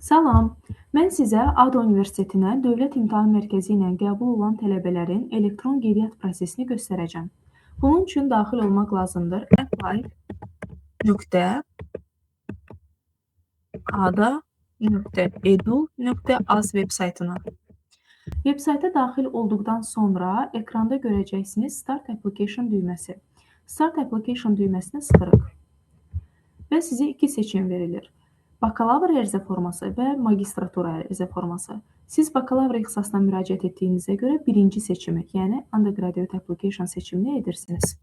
Salam, mən sizə ADA Universitetinə Dövlət İmtahan Mərkəzi ilə qəbul olan tələbələrin elektron qeydiyyat prosesini göstərəcəm. Bunun üçün daxil olmaq lazımdır apply.ada.edu.az veb saytına. Veb sayta daxil olduqdan sonra ekranda görəcəksiniz Start Application düyməsi. Start Application düyməsinə sıxırıq və sizə iki seçim verilir. Bakalavr ərizə forması və magistratura ərizə forması. Siz bakalavr ixtisasına müraciət etdiyinizə görə birinci seçimi, yəni Undergraduate Application seçimini edirsiniz.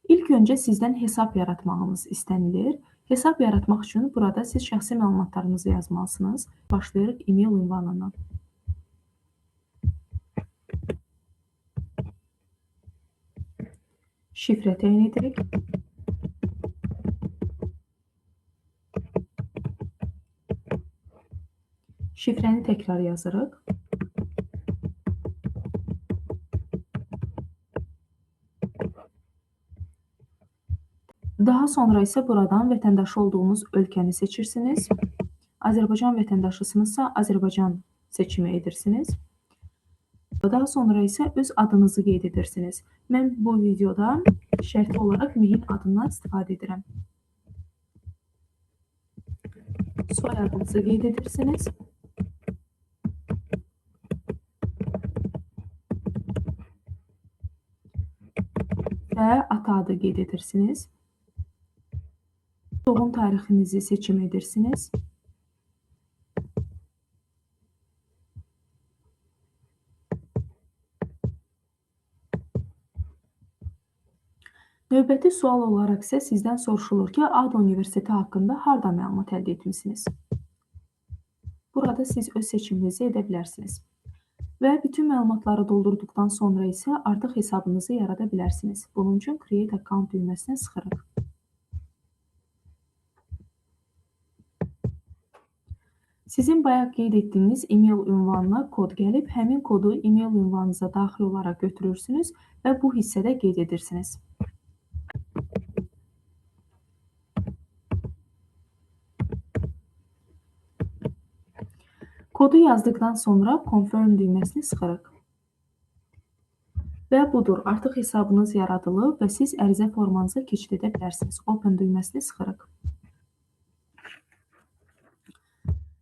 İlk öncə sizdən hesab yaratmağınız istənilir. Hesab yaratmaq üçün burada siz şəxsi məlumatlarınızı yazmalısınız. Başlayırıq e-mail ünvanından. Şifrə təyin edirik. Şifrəni təkrar yazırıq. Daha sonra isə buradan vətəndaşı olduğunuz ölkəni seçirsiniz. Azərbaycan vətəndaşısınızsa Azərbaycan seçimi edirsiniz. Daha sonra isə öz adınızı qeyd edirsiniz. Mən bu videoda şərti olaraq Mehin adından istifadə edirəm. Soy adınızı qeyd edirsiniz. Və ata adı qeyd edirsiniz. Doğum tarixinizi seçim edirsiniz. Növbəti sual olaraq isə sizdən soruşulur ki, ADA Universiteti haqqında harda məlumat əldə etmisiniz? Burada siz öz seçiminizi edə bilərsiniz. Və bütün məlumatları doldurduqdan sonra isə artıq hesabınızı yarada bilərsiniz. Bunun üçün Create Account düyməsinə sıxırıq. Sizin bayaq qeyd etdiyiniz e-mail ünvanına kod gəlib, həmin kodu e-mail ünvanınıza daxil olaraq götürürsünüz və bu hissədə qeyd edirsiniz. Kodu yazdıqdan sonra Confirm düyməsini sıxırıq. Və budur, artıq hesabınız yaradılıb və siz ərizə formanıza keçid edə bilərsiniz. Open düyməsini sıxırıq.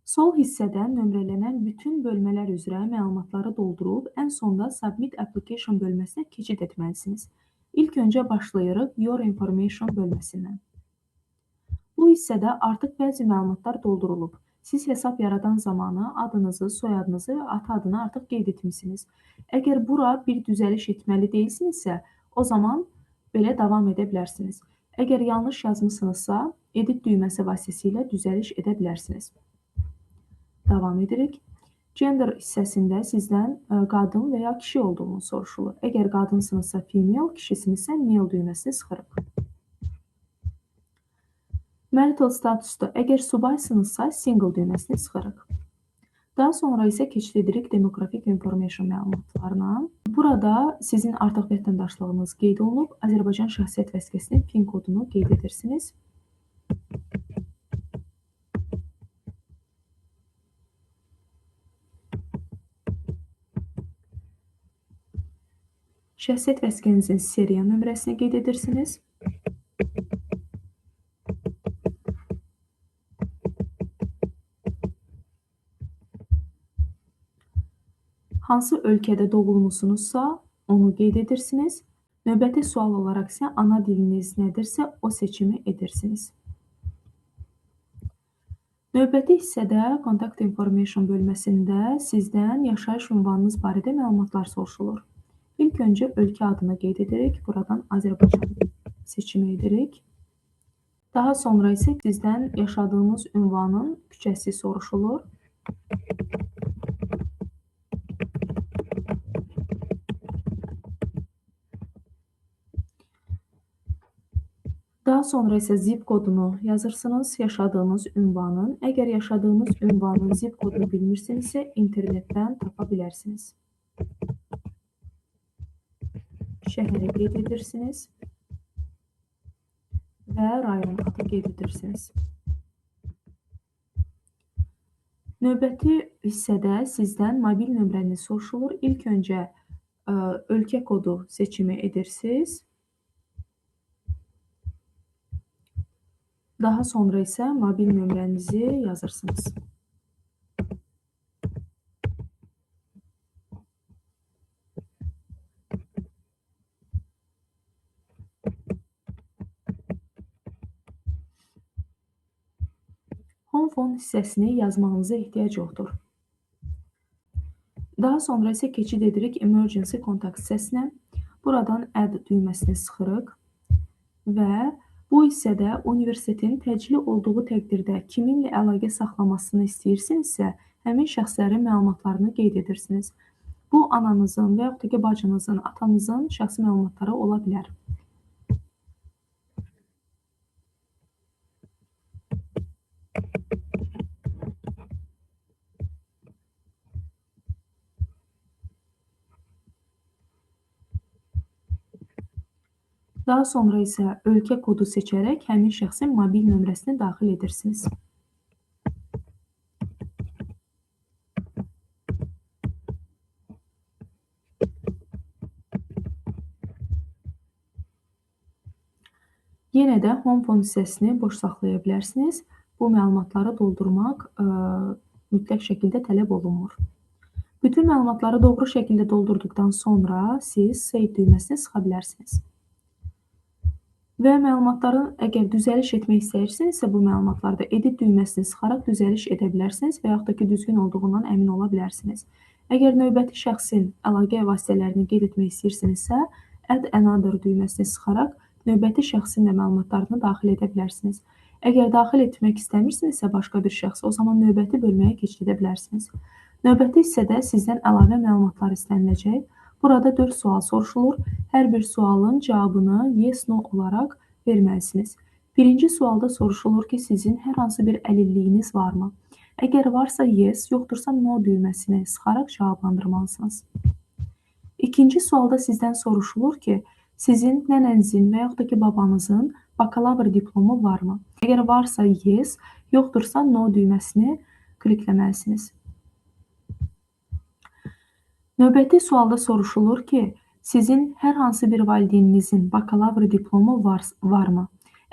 Sol hissədə nömrələnən bütün bölmələr üzrə məlumatları doldurub, ən sonda Submit Application bölməsinə keçid etməlisiniz. İlk öncə başlayırıq Your Information bölməsindən. Bu hissədə artıq bəzi məlumatlar doldurulub. Siz hesab yaradan zamanı adınızı, soyadınızı və ata adını artıq qeyd etmişsiniz. Əgər bura bir düzəliş etməli deyilsinizsə, o zaman belə davam edə bilərsiniz. Əgər yanlış yazmısınızsa, Edit düyməsi vasitəsilə düzəliş edə bilərsiniz. Davam edirik. Gender hissəsində sizdən qadın və ya kişi olduğunuz soruşulur. Əgər qadınsınızsa female, kişisinizsə male düyməsini sıxırıq. Marital statusda əgər subaysınızsa single düyməsini sıxırıq. Daha sonra isə keçid edirik Demographic Information məlumatlarına. Burada sizin artıq vətəndaşlığınız qeyd olunub, Azərbaycan şəxsiyyət vəsiqəsinin PIN kodunu qeyd edirsiniz. Şəxsiyyət vəsiqənizin seriya nömrəsini qeyd edirsiniz. Hansı ölkədə doğulmusunuzsa, onu qeyd edirsiniz. Növbəti sual olaraq isə ana diliniz nədirsə, o seçimi edirsiniz. Növbəti hissədə Contact Information bölməsində sizdən yaşayış ünvanınız barədə məlumatlar soruşulur. İlk öncə ölkə adını qeyd edirik. Buradan Azərbaycan seçimi edirik. Daha sonra isə sizdən yaşadığınız ünvanın küçəsi soruşulur. Daha sonra isə zip kodunu yazırsınız, yaşadığınız ünvanın. Əgər yaşadığınız ünvanın zip kodunu bilmirsinizsə, internetdən tapa bilərsiniz. Şəhəri qeyd edirsiniz və rayon adı qeyd edirsiniz. Növbəti hissədə sizdən mobil nömrəniz soruşulur. İlk öncə ölkə kodu seçimi edirsiniz. Daha sonra isə mobil nömrənizi yazırsınız. Home phone hissəsini yazmağınıza ehtiyac yoxdur. Daha sonra isə keçid edirik Emergency Contact hissəsinə. Buradan Add düyməsini sıxırıq və bu hissədə universitetin təcili olduğu təqdirdə kiminlə əlaqə saxlamasını istəyirsinizsə, həmin şəxslərin məlumatlarını qeyd edirsiniz. Bu, ananızın və yaxud da ki, bacınızın, atanızın şəxsi məlumatları ola bilər. Daha sonra isə ölkə kodu seçərək həmin şəxsin mobil nömrəsini daxil edirsiniz. Yenə də Home phone hissəsini boş saxlaya bilərsiniz. Bu məlumatları doldurmaq mütləq şəkildə tələb olunmur. Bütün məlumatları doğru şəkildə doldurduqdan sonra siz Save düyməsini sıxa bilərsiniz. Və məlumatların əgər düzəliş etmək istəyirsinizsə, bu məlumatlarda Edit düyməsini sıxaraq düzəliş edə bilərsiniz və yaxud da ki, düzgün olduğundan əmin ola bilərsiniz. Əgər növbəti şəxsin əlaqə vasitələrini qeyd etmək istəyirsinizsə, Add Another düyməsini sıxaraq növbəti şəxsin də məlumatlarını daxil edə bilərsiniz. Əgər daxil etmək istəmirsinizsə başqa bir şəxs, o zaman növbəti bölməyə keçid edə bilərsiniz. Növbəti hissədə sizdən əlavə məlumatlar istəniləcək. Burada 4 sual soruşulur. Hər bir sualın cavabını yes-no olaraq verməlisiniz. Birinci sualda soruşulur ki, sizin hər hansı bir əlilliyiniz varmı? Əgər varsa yes, yoxdursa no düyməsini sıxaraq cavablandırmalısınız. İkinci sualda sizdən soruşulur ki, sizin nənənizin və yaxud da ki, babanızın bakalavr diplomu varmı? Əgər varsa yes, yoxdursa no düyməsini klikləməlisiniz. Növbəti sualda soruşulur ki, sizin hər hansı bir valideyninizin bakalavr diplomu varmı?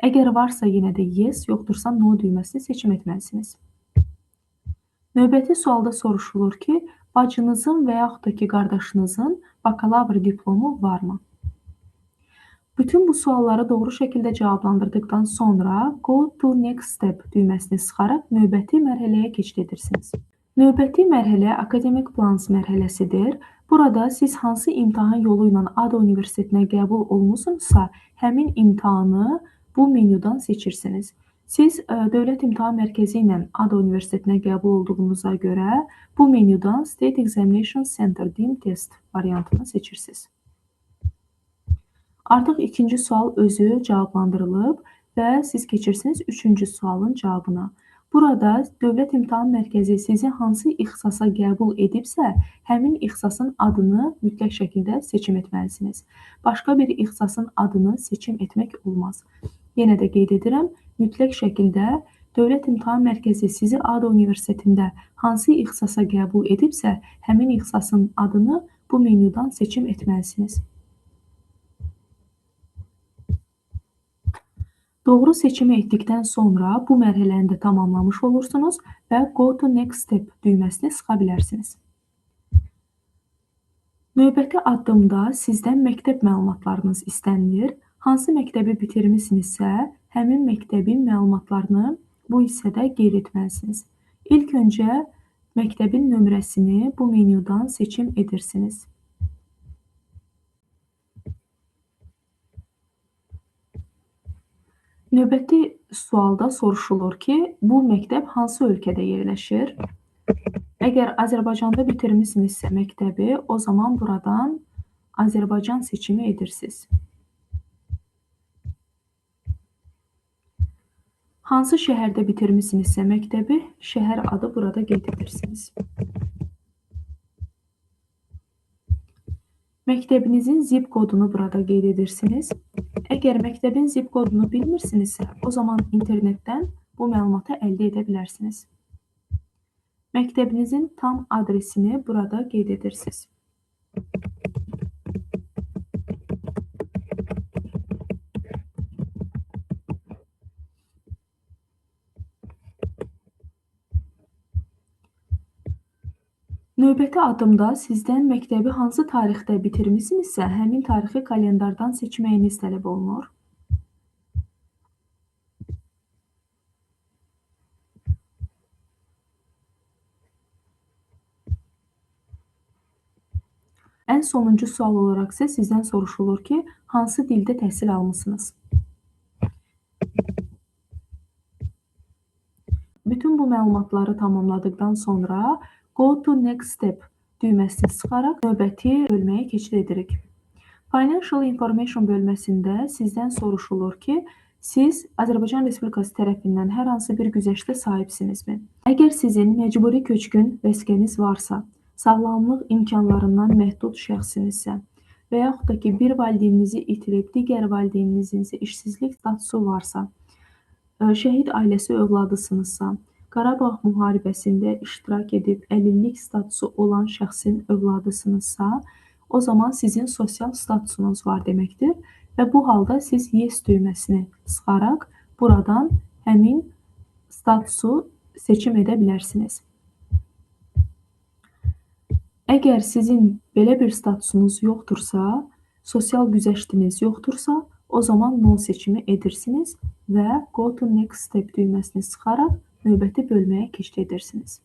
Əgər varsa yenə də yes, yoxdursa no düyməsini seçim etməlisiniz. Növbəti sualda soruşulur ki, bacınızın və yaxud da ki, qardaşınızın bakalavr diplomu varmı? Bütün bu sualları doğru şəkildə cavablandırdıqdan sonra Go to Next Step düyməsini sıxaraq növbəti mərhələyə keçid edirsiniz. Növbəti mərhələ Academic Plans mərhələsidir. Burada siz hansı imtahan yolu ilə ADA Universitetinə qəbul olmusunuzsa, həmin imtahanı bu menyudan seçirsiniz. Siz Dövlət İmtahan Mərkəzi ilə ADA Universitetinə qəbul olduğunuza görə bu menyudan State Examination Center DIM Test variantını seçirsiniz. Artıq ikinci sual özü cavablandırılıb və siz keçirsiniz üçüncü sualın cavabına. Burada Dövlət İmtahan Mərkəzi sizi hansı ixtisasa qəbul edibsə, həmin ixtisasın adını mütləq şəkildə seçim etməlisiniz. Başqa bir ixtisasın adını seçim etmək olmaz. Yenə də qeyd edirəm, mütləq şəkildə Dövlət İmtahan Mərkəzi sizi ADA Universitetində hansı ixtisasa qəbul edibsə, həmin ixtisasın adını bu menyudan seçim etməlisiniz. Doğru seçimi etdikdən sonra bu mərhələni də tamamlamış olursunuz və Go to Next Step düyməsini sıxa bilərsiniz. Növbəti addımda sizdən məktəb məlumatlarınız istənilir. Hansı məktəbi bitirmisinizsə, həmin məktəbin məlumatlarını bu hissədə qeyd etməlisiniz. İlk öncə məktəbin nömrəsini bu menyudan seçim edirsiniz. Növbəti sualda soruşulur ki, bu məktəb hansı ölkədə yerləşir? Əgər Azərbaycanda bitirmisinizsə məktəbi, o zaman buradan Azərbaycan seçimi edirsiniz. Hansı şəhərdə bitirmisinizsə məktəbi, şəhər adı burada qeyd edirsiniz. Məktəbinizin zip kodunu burada qeyd edirsiniz. Əgər məktəbin zip kodunu bilmirsinizsə, o zaman internetdən bu məlumatı əldə edə bilərsiniz. Məktəbinizin tam adresini burada qeyd edirsiniz. Növbəti addımda sizdən məktəbi hansı tarixdə bitirmisinizsə, həmin tarixi kalendardan seçməyiniz tələb olunur. Ən sonuncu sual olaraq isə sizdən soruşulur ki, hansı dildə təhsil almısınız? Bütün bu məlumatları tamamladıqdan sonra Go to Next Step düyməsini sıxaraq növbəti bölməyə keçid edirik. Financial Information bölməsində sizdən soruşulur ki, siz Azərbaycan Respublikası tərəfindən hər hansı bir güzəştə sahibsinizmi? Əgər sizin məcburi köçkün vəsiqəniz varsa, sağlamlıq imkanlarından məhdud şəxsinizsə və yaxud da ki, bir valideyninizi itirib, digər valideyninizin isə işsizlik statusu varsa, şəhid ailəsi övladısınızsa, Qarabağ müharibəsində iştirak edib əlillik statusu olan şəxsin övladısınızsa, o zaman sizin sosial statusunuz var deməkdir və bu halda siz Yes düyməsini sıxaraq buradan həmin statusu seçim edə bilərsiniz. Əgər sizin belə bir statusunuz yoxdursa, sosial güzəştiniz yoxdursa, o zaman No seçimi edirsiniz və Go to Next Step düyməsini sıxaraq növbəti bölməyə keçid edirsiniz.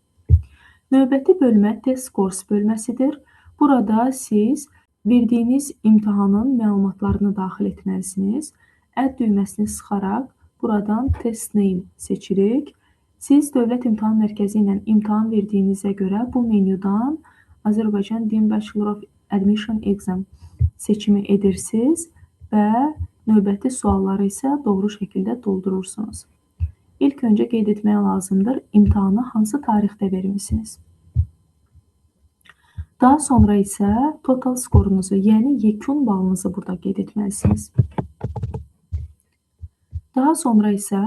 Növbəti bölmə Test Course bölməsidir. Burada siz verdiyiniz imtahanın məlumatlarını daxil etməlisiniz. Add düyməsini sıxaraq buradan Test Name seçirik. Siz Dövlət İmtahan Mərkəzi ilə imtahan verdiyinizə görə bu menyudan Azərbaycan Din Bachelor of Admission Exam seçimi edirsiniz və növbəti sualları isə doğru şəkildə doldurursunuz. İlk öncə qeyd etmək lazımdır, imtahanı hansı tarixdə vermisiniz. Daha sonra isə total skorunuzu, yəni yekun balınızı burada qeyd etməlisiniz. Daha sonra isə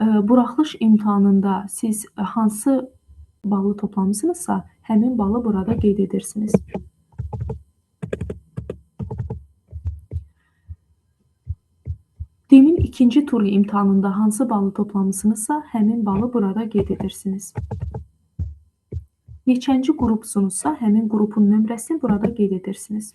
buraxılış imtahanında siz hansı balı toplamısınızsa, həmin balı burada qeyd edirsiniz. Dinin ikinci turu imtahanında hansı balı toplamısınızsa, həmin balı burada qeyd edirsiniz. Neçənci qrupsunuzsa, həmin qrupun nömrəsini burada qeyd edirsiniz.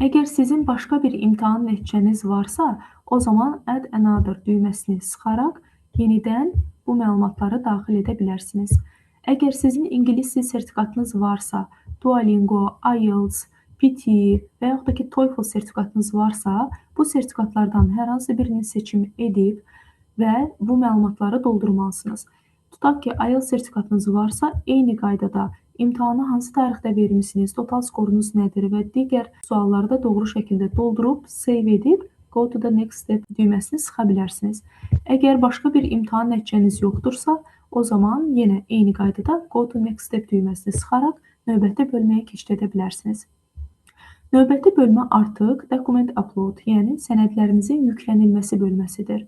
Əgər sizin başqa bir imtahan nəticəniz varsa, o zaman Add Another düyməsini sıxaraq yenidən bu məlumatları daxil edə bilərsiniz. Əgər sizin ingilis dil sertifikatınız varsa, Duolingo, IELTS, PT və yaxud da ki, TOEFL sertifikatınız varsa, bu sertifikatlardan hər hansı birini seçim edib və bu məlumatları doldurmalısınız. Tutaq ki, IELTS sertifikatınız varsa, eyni qaydada imtahanı hansı tarixdə vermisiniz, total skorunuz nədir və digər sualları da doğru şəkildə doldurub, save edib, Go to the Next Step düyməsini sıxa bilərsiniz. Əgər başqa bir imtahan nəticəniz yoxdursa, o zaman yenə eyni qaydada Go to Next Step düyməsini sıxaraq növbəti bölməyə keçid edə bilərsiniz. Növbəti bölmə artıq Document Upload, yəni sənədlərinizin yüklənilməsi bölməsidir.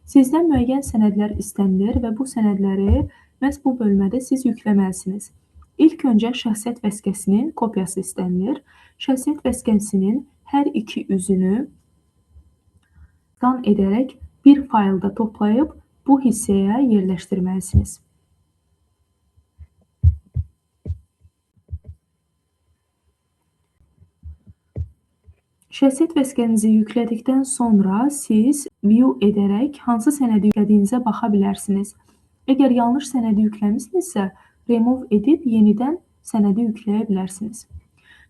Sizdən müəyyən sənədlər istənilir və bu sənədləri məhz bu bölmədə siz yükləməlisiniz. İlk öncə şəxsiyyət vəsiqəsinin kopyası istənilir. Şəxsiyyət vəsiqəsinin hər iki üzünü skan edərək bir faylda toplayıb bu hissəyə yerləşdirməlisiniz. Şəxsiyyət vəsiqənizi yüklədikdən sonra siz view edərək hansı sənədi yüklədiyinizə baxa bilərsiniz. Əgər yanlış sənədi yükləmisinizsə, remove edib yenidən sənədi yükləyə bilərsiniz.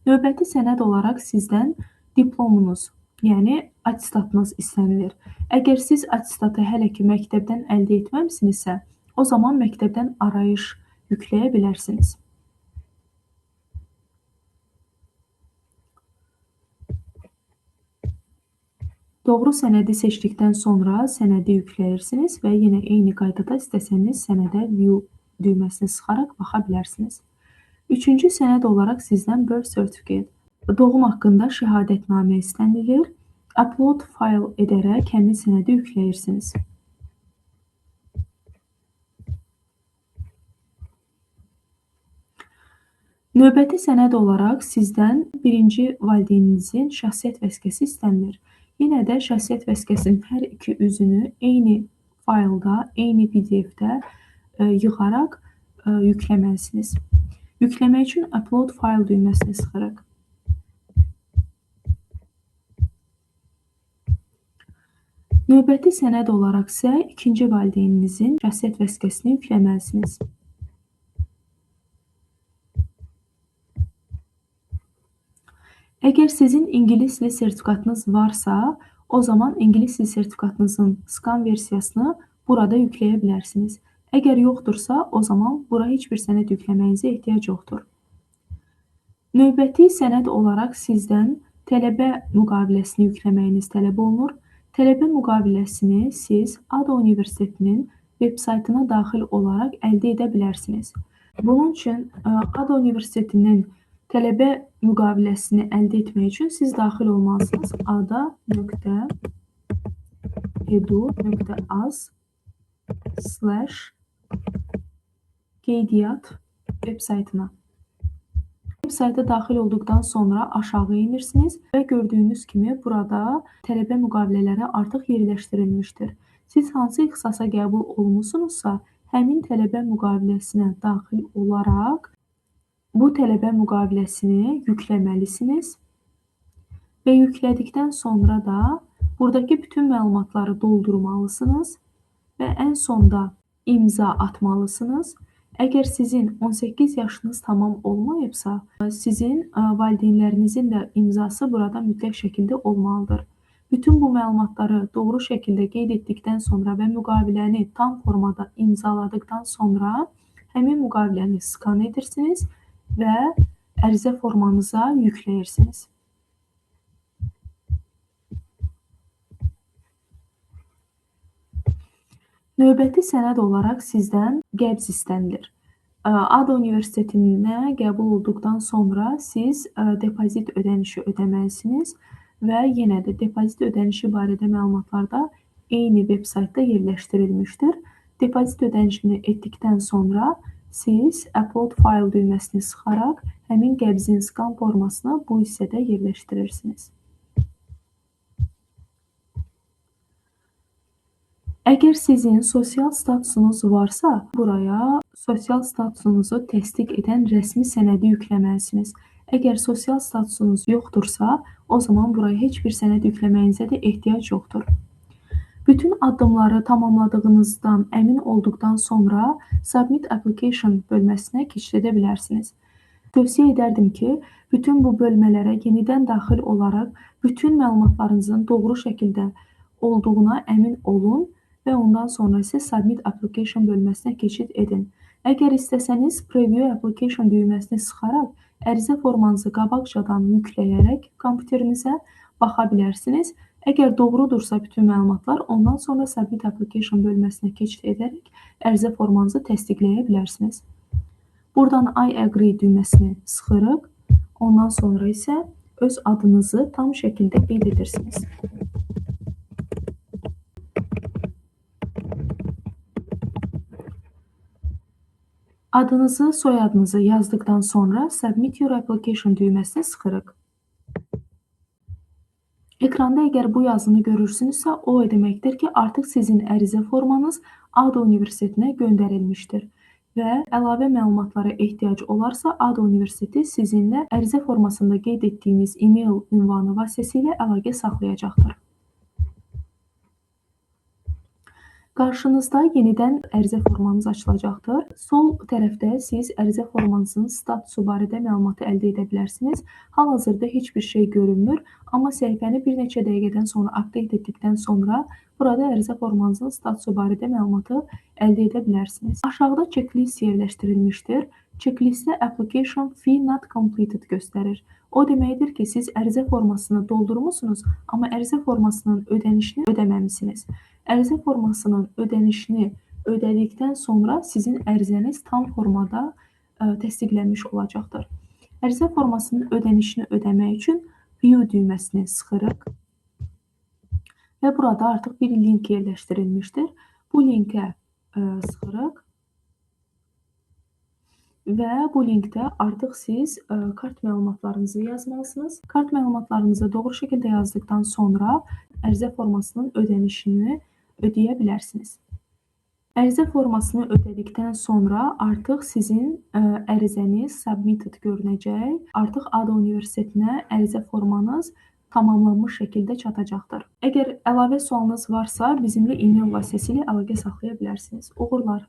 Növbəti sənəd olaraq sizdən diplomunuz, yəni attestatınız istənilir. Əgər siz attestatı hələ ki məktəbdən əldə etməmisinizsə, o zaman məktəbdən arayış yükləyə bilərsiniz. Doğru sənədi seçdikdən sonra sənədi yükləyirsiniz və yenə eyni qaydada istəsəniz sənədə view düyməsini sıxaraq baxa bilərsiniz. Üçüncü sənəd olaraq sizdən birth certificate, doğum haqqında şəhadətnamə istənilir. Upload fayl edərək həmin sənədi yükləyirsiniz. Növbəti sənəd olaraq sizdən birinci valideyninizin şəxsiyyət vəsiqəsi istənilir. Yenə də şəxsiyyət vəsiqəsinin hər iki üzünü eyni faylda, eyni PDF-də yığaraq yükləməlisiniz. Yükləmək üçün Upload fayl düyməsini sıxırıq. Növbəti sənəd olaraq isə ikinci valideyninizin şəxsiyyət vəsiqəsini yükləməlisiniz. Əgər sizin ingilis dili sertifikatınız varsa, o zaman ingilis dili sertifikatınızın skan versiyasını burada yükləyə bilərsiniz. Əgər yoxdursa, o zaman bura heç bir sənəd yükləməyinizə ehtiyac yoxdur. Növbəti sənəd olaraq sizdən tələbə müqaviləsini yükləməyiniz tələb olunur. Tələbə müqaviləsini siz ADA Universitetinin veb-saytına daxil olaraq əldə edə bilərsiniz. Bunun üçün ADA Universitetinin tələbə müqaviləsini əldə etmək üçün siz daxil olmalısınız ada.edu.az/qeydiyyat veb-saytına. Veb-sayta daxil olduqdan sonra aşağı enirsiniz və gördüyünüz kimi burada tələbə müqavilələri artıq yerləşdirilmişdir. Siz hansı ixtisasa qəbul olmusunuzsa, həmin tələbə müqaviləsinə daxil olaraq bu tələbə müqaviləsini yükləməlisiniz və yüklədikdən sonra da buradakı bütün məlumatları doldurmalısınız və ən sonda imza atmalısınız. Əgər sizin 18 yaşınız tamam olmayıbsa, sizin valideynlərinizin də imzası burada mütləq şəkildə olmalıdır. Bütün bu məlumatları doğru şəkildə qeyd etdikdən sonra və müqaviləni tam formada imzaladıqdan sonra həmin müqaviləni skan edirsiniz və ərizə formanıza yükləyirsiniz. Növbəti sənəd olaraq sizdən qəbz istənilir. ADA Universitetinə qəbul olduqdan sonra siz depozit ödənişi ödəməlisiniz və yenə də depozit ödənişi barədə məlumatlar da eyni veb-saytda yerləşdirilmişdir. Depozit ödənişini etdikdən sonra siz Upload fayl düyməsini sıxaraq həmin qəbzin skan formasını bu hissədə yerləşdirirsiniz. Əgər sizin sosial statusunuz varsa, buraya sosial statusunuzu təsdiq edən rəsmi sənədi yükləməlisiniz. Əgər sosial statusunuz yoxdursa, o zaman buraya heç bir sənəd yükləməyinizə də ehtiyac yoxdur. Bütün addımları tamamladığınızdan əmin olduqdan sonra Submit Application bölməsinə keçid edə bilərsiniz. Tövsiyə edərdim ki, bütün bu bölmələrə yenidən daxil olaraq bütün məlumatlarınızın doğru şəkildə olduğuna əmin olun və ondan sonra isə Submit Application bölməsinə keçid edin. Əgər istəsəniz, Preview Application düyməsini sıxaraq ərizə formanızı qabaqcadan yükləyərək kompüterinizə baxa bilərsiniz. Əgər doğrudursa bütün məlumatlar, ondan sonra Submit Application bölməsinə keçid edərək ərizə formanızı təsdiqləyə bilərsiniz. Buradan I agree düyməsini sıxırıq. Ondan sonra isə öz adınızı tam şəkildə qeyd edirsiniz. Adınızı, soyadınızı yazdıqdan sonra Submit Your Application düyməsini sıxırıq. Ekranda əgər bu yazını görürsünüzsə, o deməkdir ki, artıq sizin ərizə formanız ADA Universitetinə göndərilmişdir və əlavə məlumatlara ehtiyac olarsa, ADA Universiteti sizinlə ərizə formasında qeyd etdiyiniz e-mail ünvanı vasitəsilə əlaqə saxlayacaqdır. Qarşınızda yenidən ərizə formanız açılacaqdır. Sol tərəfdə siz ərizə formanızın statusu barədə məlumatı əldə edə bilərsiniz. Hal-hazırda heç bir şey görünmür, amma səhifəni bir neçə dəqiqədən sonra update etdikdən sonra burada ərizə formanızın statusu barədə məlumatı əldə edə bilərsiniz. Aşağıda checklist yerləşdirilmişdir. Checklistdə Application Fee Not Completed göstərir. O deməkdir ki, siz ərizə formasını doldurmusunuz, amma ərizə formasının ödənişini ödəməmisiniz. Ərizə formasının ödənişini ödədikdən sonra sizin ərizəniz tam formada təsdiqlənmiş olacaqdır. Ərizə formasının ödənişini ödəmək üçün View düyməsini sıxırıq. və burada artıq bir link yerləşdirilmişdir. Bu linkə sıxırıq və bu linkdə artıq siz kart məlumatlarınızı yazmalısınız. Kart məlumatlarınızı doğru şəkildə yazdıqdan sonra ərizə formasının ödənişini ödəyə bilərsiniz. Ərizə formasını ödədikdən sonra artıq sizin ərizəniz submitted görünəcək. Artıq ADA Universitetinə ərizə formanız tamamlanmış şəkildə çatacaqdır. Əgər əlavə sualınız varsa, bizimlə e-mail vasitəsilə əlaqə saxlaya bilərsiniz. Uğurlar!